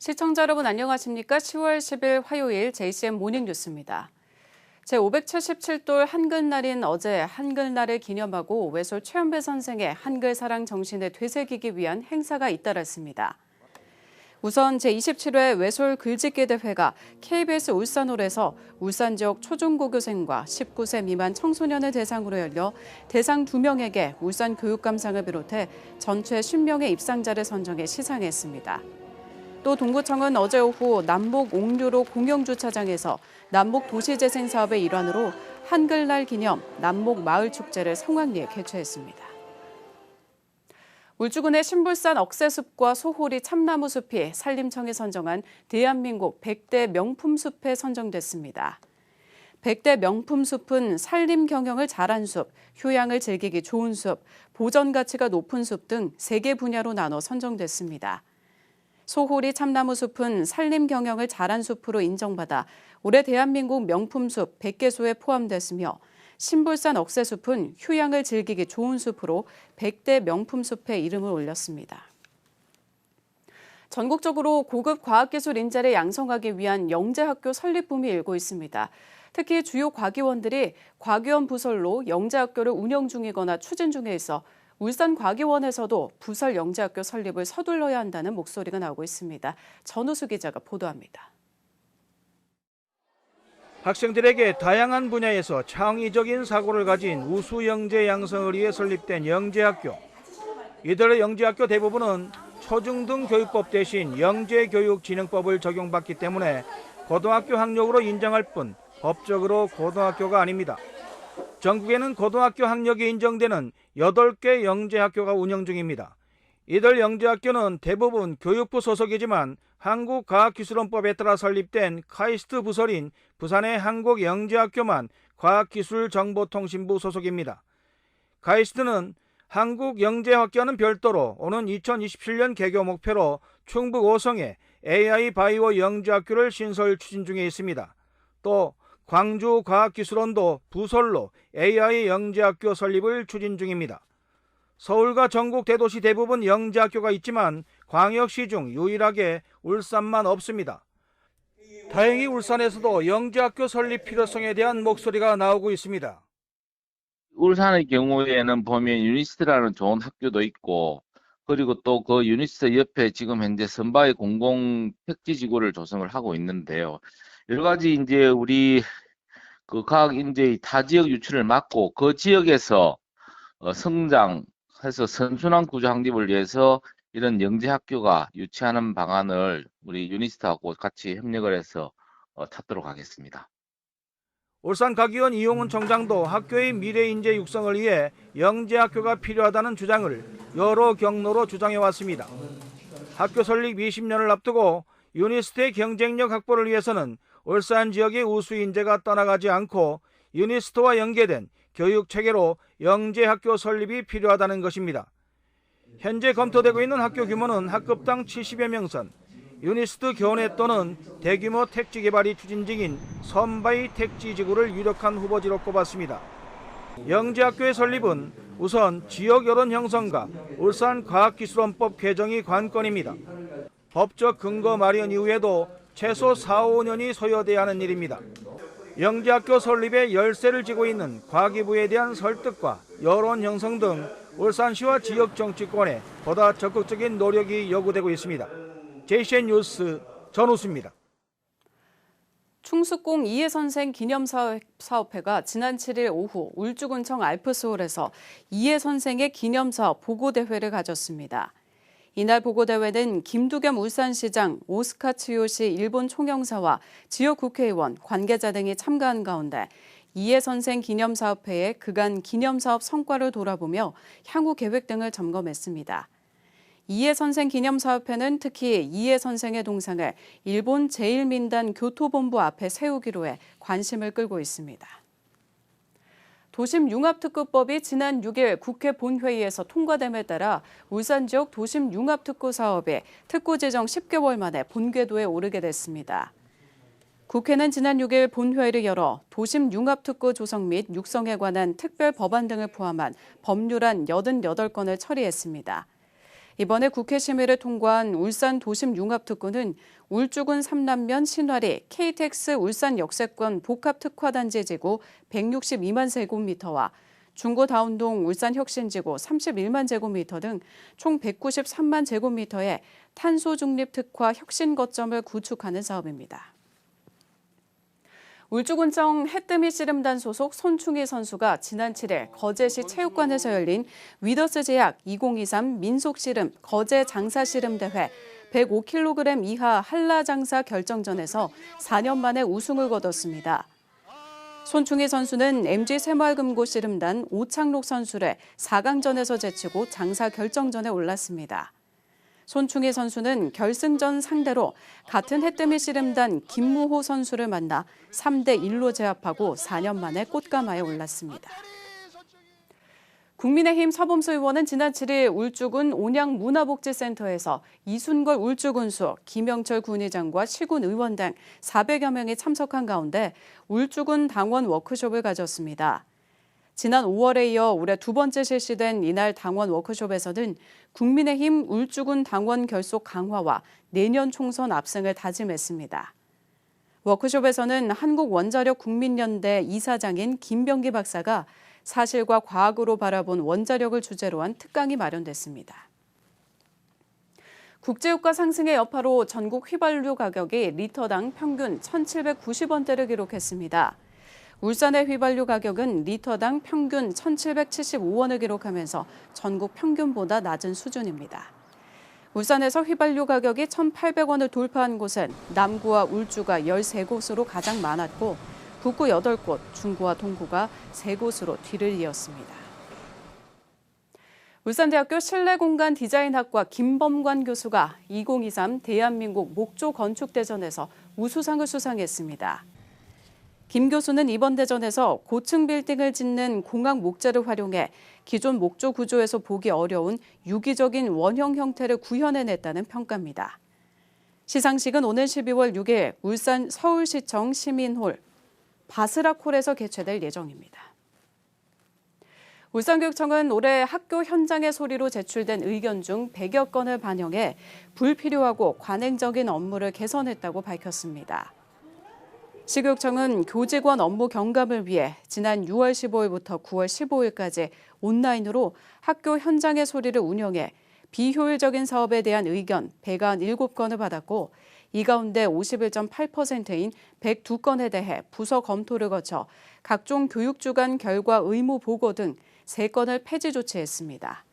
시청자 여러분 안녕하십니까? 10월 10일 화요일 JCN 모닝뉴스입니다. 제577돌 한글날인 어제 한글날을 기념하고 외솔 최연배 선생의 한글 사랑 정신을 되새기기 위한 행사가 잇따랐습니다. 우선 제27회 외솔 글짓기 대회가 KBS 울산홀에서 울산 지역 초중고교생과 19세 미만 청소년을 대상으로 열려 대상 2명에게 울산 교육감상을 비롯해 전체 50명의 입상자를 선정해 시상했습니다. 또 동구청은 어제 오후 남북 옥류로 공영주차장에서 남북 도시재생 사업의 일환으로 한글날 기념 남북 마을축제를 성황리에 개최했습니다. 울주군의 신불산 억새숲과 소호리 참나무숲이 산림청이 선정한 대한민국 100대 명품숲에 선정됐습니다. 100대 명품숲은 산림 경영을 잘한 숲, 휴양을 즐기기 좋은 숲, 보전 가치가 높은 숲 등 3개 분야로 나눠 선정됐습니다. 소호리 참나무숲은 산림 경영을 잘한 숲으로 인정받아 올해 대한민국 명품숲 100개소에 포함됐으며 신불산 억새숲은 휴양을 즐기기 좋은 숲으로 100대 명품숲에 이름을 올렸습니다. 전국적으로 고급 과학기술 인재를 양성하기 위한 영재학교 설립 붐이 일고 있습니다. 특히 주요 과기원들이 과기원 부설로 영재학교를 운영 중이거나 추진 중에 있어 울산과기원에서도 부설 영재학교 설립을 서둘러야 한다는 목소리가 나오고 있습니다. 전우수 기자가 보도합니다. 학생들에게 다양한 분야에서 창의적인 사고를 가진 우수 영재 양성을 위해 설립된 영재학교. 이들의 영재학교 대부분은 초중등 교육법 대신 영재교육진흥법을 적용받기 때문에 고등학교 학력으로 인정할 뿐 법적으로 고등학교가 아닙니다. 전국에는 고등학교 학력이 인정되는 8개 영재학교가 운영 중입니다. 이들 영재학교는 대부분 교육부 소속이지만 한국과학기술원법에 따라 설립된 카이스트 부설인 부산의 한국영재학교만 과학기술정보통신부 소속입니다. 카이스트는 한국영재학교와는 별도로 오는 2027년 개교 목표로 충북 오성에 AI 바이오 영재학교를 신설 추진 중에 있습니다. 또 광주과학기술원도 부설로 AI 영재학교 설립을 추진 중입니다. 서울과 전국 대도시 대부분 영재학교가 있지만 광역시 중 유일하게 울산만 없습니다. 다행히 울산에서도 영재학교 설립 필요성에 대한 목소리가 나오고 있습니다. 울산의 경우에는 보면 유니스트라는 좋은 학교도 있고, 그리고 또 그 유니스트 옆에 지금 현재 선바의 공공 택지지구를 조성을 하고 있는데요. 여러 가지 이제 우리 그 과학 인재의 타 지역 유출을 막고 그 지역에서 성장해서 선순환 구조 확립을 위해서 이런 영재학교가 유치하는 방안을 우리 유니스트하고 같이 협력을 해서 찾도록 하겠습니다. 울산과기원 이용훈 청장도 학교의 미래 인재 육성을 위해 영재학교가 필요하다는 주장을 여러 경로로 주장해왔습니다. 학교 설립 20년을 앞두고 유니스트의 경쟁력 확보를 위해서는 울산 지역의 우수 인재가 떠나가지 않고 유니스트와 연계된 교육체계로 영재학교 설립이 필요하다는 것입니다. 현재 검토되고 있는 학교 규모는 학급당 70여 명선, 유니스트 교내 또는 대규모 택지 개발이 추진 중인 선바이 택지지구를 유력한 후보지로 꼽았습니다. 영재학교의 설립은 우선 지역 여론 형성과 울산과학기술원법 개정이 관건입니다. 법적 근거 마련 이후에도 최소 4, 5년이 소요돼야 하는 일입니다. 영재학교 설립에 열쇠를 쥐고 있는 과기부에 대한 설득과 여론 형성 등 울산시와 지역 정치권에 보다 적극적인 노력이 요구되고 있습니다. JCN 뉴스 전우수입니다. 충숙공 이해선생 기념사업회가 지난 7일 오후 울주군청 알프스홀에서 이해선생의 기념사업 보고대회를 가졌습니다. 이날 보고대회는 김두겸 울산시장, 오스카 츠요시 일본 총영사와 지역 국회의원, 관계자 등이 참가한 가운데 이해선생 기념사업회의 그간 기념사업 성과를 돌아보며 향후 계획 등을 점검했습니다. 이해선생 기념사업회는 특히 이해선생의 동상을 일본 제1민단 교토본부 앞에 세우기로 해 관심을 끌고 있습니다. 도심융합특구법이 지난 6일 국회 본회의에서 통과됨에 따라 울산 지역 도심융합특구 사업이 특구 지정 10개월 만에 본궤도에 오르게 됐습니다. 국회는 지난 6일 본회의를 열어 도심융합특구 조성 및 육성에 관한 특별 법안 등을 포함한 법률안 88건을 처리했습니다. 이번에 국회 심의를 통과한 울산 도심융합특구는 울주군 삼남면 신화리 KTX 울산 역세권 복합특화단지 지구 162만 제곱미터와 중구 다운동 울산 혁신지구 31만 제곱미터 등 총 193만 제곱미터의 탄소 중립 특화 혁신 거점을 구축하는 사업입니다. 울주군청 해뜨미 씨름단 소속 손충희 선수가 지난 7일 거제시 체육관에서 열린 위더스 제약 2023 민속씨름 거제 장사씨름대회 105kg 이하 한라장사 결정전에서 4년 만에 우승을 거뒀습니다. 손충희 선수는 MG 새마을금고 씨름단 오창록 선수를 4강전에서 제치고 장사 결정전에 올랐습니다. 손충희 선수는 결승전 상대로 같은 해뜨미 씨름단 김무호 선수를 만나 3대1로 제압하고 4년 만에 꽃가마에 올랐습니다. 국민의힘 서범수 의원은 지난 7일 울주군 온양문화복지센터에서 이순걸 울주군수, 김영철 군의장과 시군 의원 등 400여 명이 참석한 가운데 울주군 당원 워크숍을 가졌습니다. 지난 5월에 이어 올해 두 번째 실시된 이날 당원 워크숍에서는 국민의힘 울주군 당원 결속 강화와 내년 총선 압승을 다짐했습니다. 워크숍에서는 한국원자력국민연대 이사장인 김병기 박사가 사실과 과학으로 바라본 원자력을 주제로 한 특강이 마련됐습니다. 국제유가 상승의 여파로 전국 휘발유 가격이 리터당 평균 1,790원대를 기록했습니다. 울산의 휘발유 가격은 리터당 평균 1,775원을 기록하면서 전국 평균보다 낮은 수준입니다. 울산에서 휘발유 가격이 1,800원을 돌파한 곳은 남구와 울주가 13곳으로 가장 많았고 북구 8곳, 중구와 동구가 3곳으로 뒤를 이었습니다. 울산대학교 실내공간 디자인학과 김범관 교수가 2023 대한민국 목조 건축대전에서 우수상을 수상했습니다. 김 교수는 이번 대전에서 고층 빌딩을 짓는 공학 목재를 활용해 기존 목조 구조에서 보기 어려운 유기적인 원형 형태를 구현해냈다는 평가입니다. 시상식은 오늘 12월 6일 울산 서울시청 시민홀 바스락홀에서 개최될 예정입니다. 울산교육청은 올해 학교 현장의 소리로 제출된 의견 중 100여 건을 반영해 불필요하고 관행적인 업무를 개선했다고 밝혔습니다. 시교육청은 교직원 업무 경감을 위해 지난 6월 15일부터 9월 15일까지 온라인으로 학교 현장의 소리를 운영해 비효율적인 사업에 대한 의견 197건을 받았고 이 가운데 51.8%인 102건에 대해 부서 검토를 거쳐 각종 교육주간 결과 의무 보고 등 3건을 폐지 조치했습니다.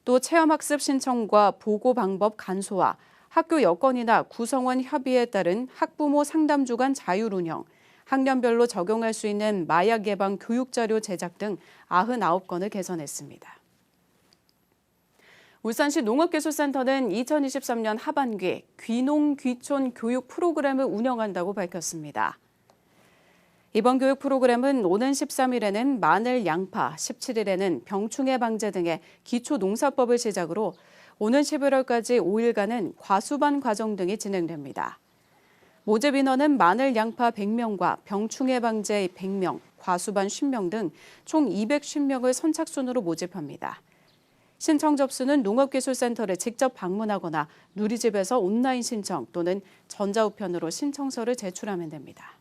또 체험학습 신청과 보고 방법 간소화, 학교 여건이나 구성원 협의에 따른 학부모 상담 주간 자율 운영, 학년별로 적용할 수 있는 마약 예방 교육자료 제작 등 99건을 개선했습니다. 울산시 농업기술센터는 2023년 하반기 귀농 귀촌 교육 프로그램을 운영한다고 밝혔습니다. 이번 교육 프로그램은 오는 13일에는 마늘, 양파, 17일에는 병충해 방제 등의 기초 농사법을 시작으로 오는 11월까지 5일간은 과수반 과정 등이 진행됩니다. 모집 인원은 마늘, 양파 100명과 병충해 방제 100명, 과수반 50명 등 총 250명을 선착순으로 모집합니다. 신청 접수는 농업기술센터를 직접 방문하거나 누리집에서 온라인 신청 또는 전자우편으로 신청서를 제출하면 됩니다.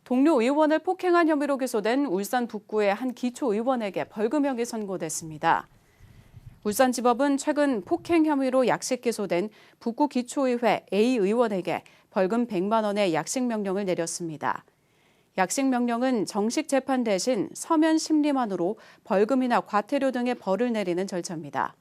동료 의원을 폭행한 혐의로 기소된 울산 북구의 한 기초의원에게 벌금형이 선고됐습니다. 울산지법은 최근 폭행 혐의로 약식 기소된 북구 기초의회 A 의원에게 벌금 100만 원의 약식 명령을 내렸습니다. 약식 명령은 정식 재판 대신 서면 심리만으로 벌금이나 과태료 등의 벌을 내리는 절차입니다.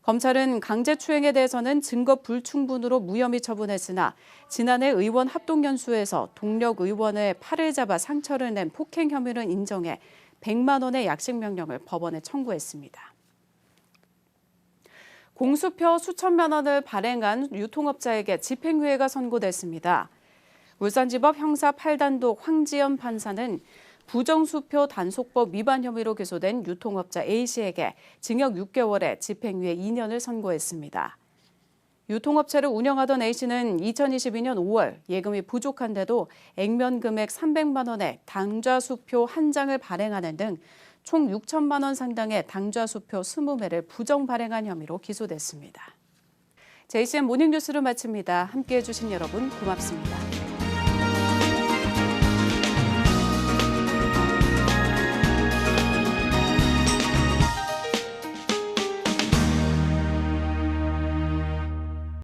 검찰은 강제추행에 대해서는 증거 불충분으로 무혐의 처분했으나 지난해 의원 합동연수에서 동력 의원의 팔을 잡아 상처를 낸 폭행 혐의를 인정해 100만 원의 약식 명령을 법원에 청구했습니다. 공수표 수천만 원을 발행한 유통업자에게 집행유예가 선고됐습니다. 울산지법 형사 8단독 황지연 판사는 부정수표 단속법 위반 혐의로 기소된 유통업자 A씨에게 징역 6개월에 집행유예 2년을 선고했습니다. 유통업체를 운영하던 A씨는 2022년 5월 예금이 부족한데도 액면 금액 300만 원의 당좌수표 한 장을 발행하는 등 총 6천만 원 상당의 당좌 수표 20매를 부정 발행한 혐의로 기소됐습니다. JCN 모닝뉴스를 마칩니다. 함께해 주신 여러분 고맙습니다.